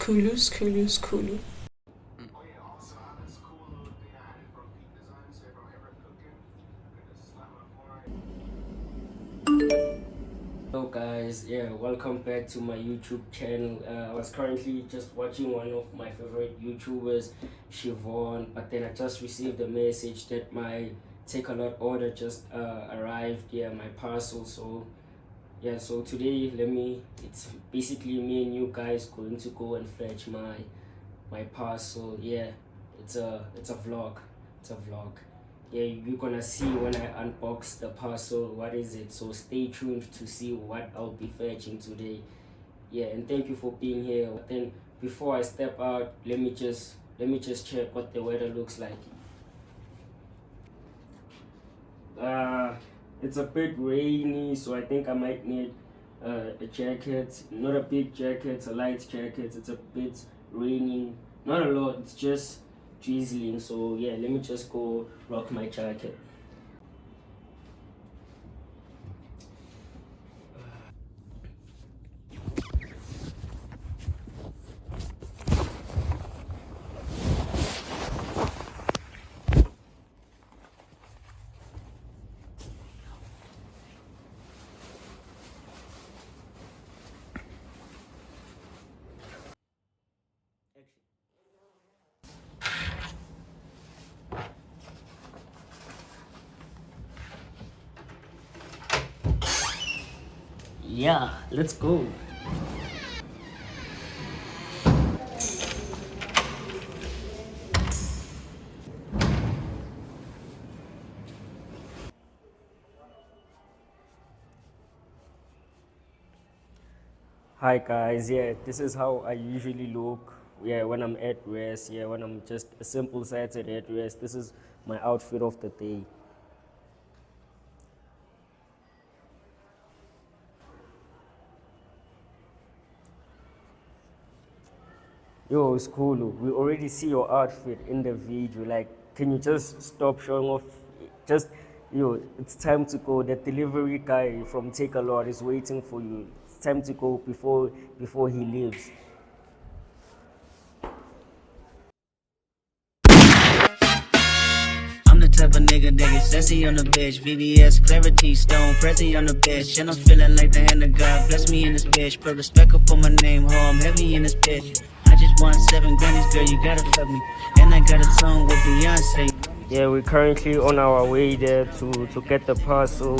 Skulu. Hello guys, yeah, welcome back to my YouTube channel. I was currently just watching one of my favorite YouTubers, Siobhan, but then I just received a message that my Takealot order just arrived, yeah, my parcel. So yeah, so today it's basically me and you guys going to go and fetch my parcel. Yeah, it's a vlog. It's a vlog. Yeah, you're gonna see when I unbox the parcel what is it. So stay tuned to see what I'll be fetching today. Yeah, and thank you for being here. But then before I step out, let me just check what the weather looks like. Uh, it's a bit rainy, so I think I might need a jacket. Not a big jacket, a light jacket. It's a bit raining. Not a lot, it's just drizzling. So yeah, let me just go rock my jacket. Yeah, let's go. Hi guys, yeah, this is how I usually look. Yeah, when I'm at rest, yeah, when I'm just a simple sighted at rest. This is my outfit of the day. Yo, it's cool. We already see your outfit in the video. Like, can you just stop showing off? Just, yo, it's time to go. The delivery guy from Takealot is waiting for you. It's time to go before he leaves. I'm the type of nigga that get sassy on the bitch. VVS, clarity, stone, Prezi on the bitch. And I'm feeling like the hand of God. Bless me in this bitch. Put respect up on my name, ho. I'm heavy in this bitch. I just want 7 grannies, girl, you gotta fuck me. And I got a song with Beyonce. Yeah, we're currently on our way there to get the parcel.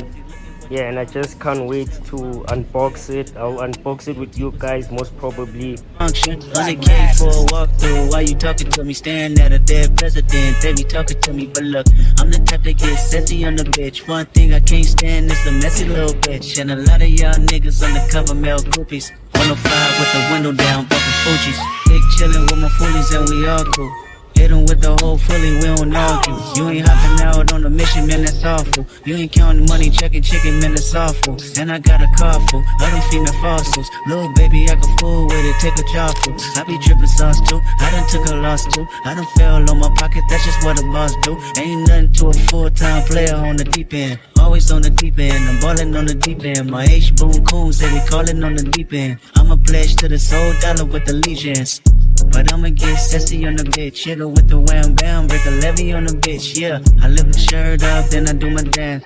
Yeah, and I just can't wait to unbox it. I'll unbox it with you guys most probably. Function, 100K for a walkthrough. Why you talking to me? Staring at a dead president. They be talking to me, but look, I'm the type that get sassy on the bitch. One thing I can't stand is the messy little bitch. And a lot of y'all niggas undercover male groupies. 105 with the window down, bumping Fuji's. Big chillin' with my foolies and we all cool. Hit 'em with the whole fully, we don't argue. You ain't hopping out on a mission, man, that's awful. You ain't counting money, checking chicken, man, that's awful. And I got a car full of them female fossils. Little baby, I can fool with it, take a job for. I be tripping sauce too, I done took a loss too. I done fell on my pocket, that's just what a boss do. Ain't nothing to a full-time player on the deep end. Always on the deep end, I'm ballin' on the deep end. My H-Boom coon say we callin' on the deep end. I'm a pledge to the soul dollar with allegiance. But I'ma get sassy on the bitch, hit her with the wham bam, break a levy on the bitch, yeah. I lift the shirt up, then I do my dance.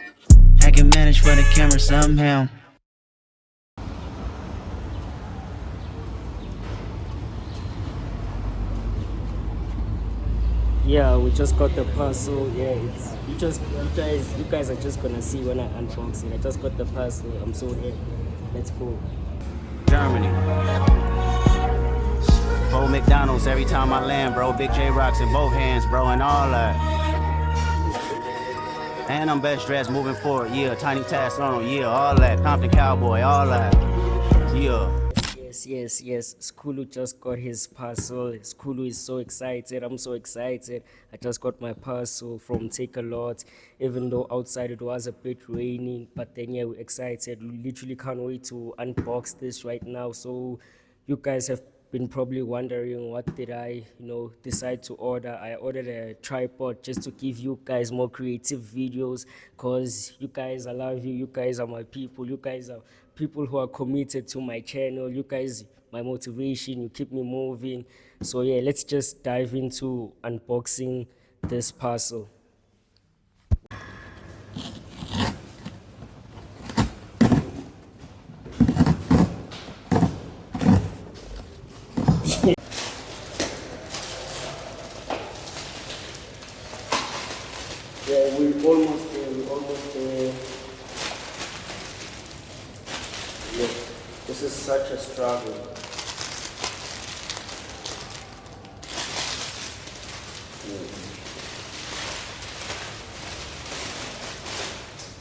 I can manage for the camera somehow. Yeah, we just got the parcel. Yeah, it's you guys are just gonna see when I unbox it. I just got the parcel. I'm so happy. Let's go. Germany. 4 McDonald's every time I land, bro. Big J rocks in both hands, bro, and all that. And I'm best dressed moving forward, yeah. Tiny task on, yeah, all that. Compton Cowboy, all that, yeah. Yes. Skulu just got his parcel. Skulu is so excited. I'm so excited. I just got my parcel from Takealot. Even though outside it was a bit raining, but then yeah, we're excited. We literally can't wait to unbox this right now. So you guys have been probably wondering what did I decide to order. I ordered a tripod just to give you guys more creative videos, because you guys, I love you. You guys are my people. You guys are people who are committed to my channel. You guys my motivation, you keep me moving. So yeah, let's just dive into unboxing this parcel. Yeah, we're almost there, we're almost there. Yeah, this is such a struggle.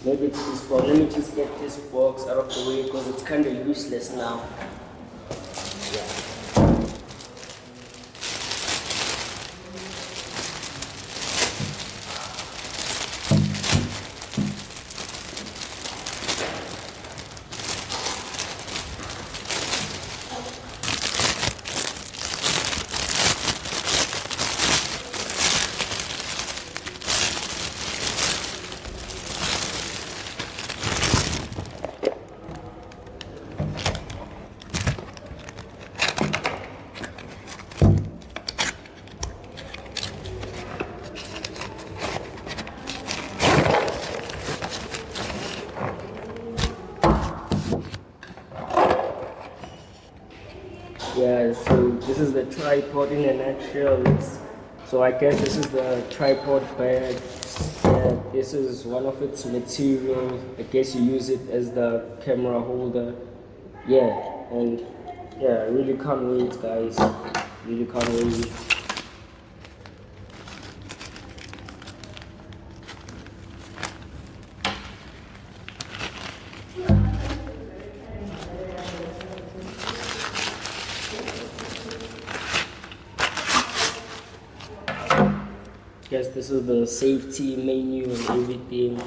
Maybe it's this box. Let me just get this box out of the way because it's kind of useless now. Yeah, so this is the tripod in a nutshell. So I guess this is the tripod bag. Yeah, this is one of its material. I guess you use it as the camera holder. Yeah, and yeah, I really can't wait, guys. Really can't wait. Yes, this is the safety menu and everything.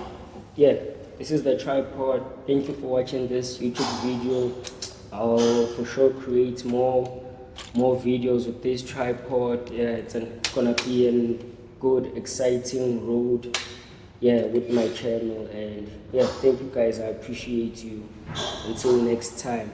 Yeah, this is the tripod. Thank you for watching this YouTube video. I'll for sure create more videos with this tripod. Yeah, it's gonna be a good, exciting road. Yeah, with my channel. And yeah, thank you guys. I appreciate you. Until next time.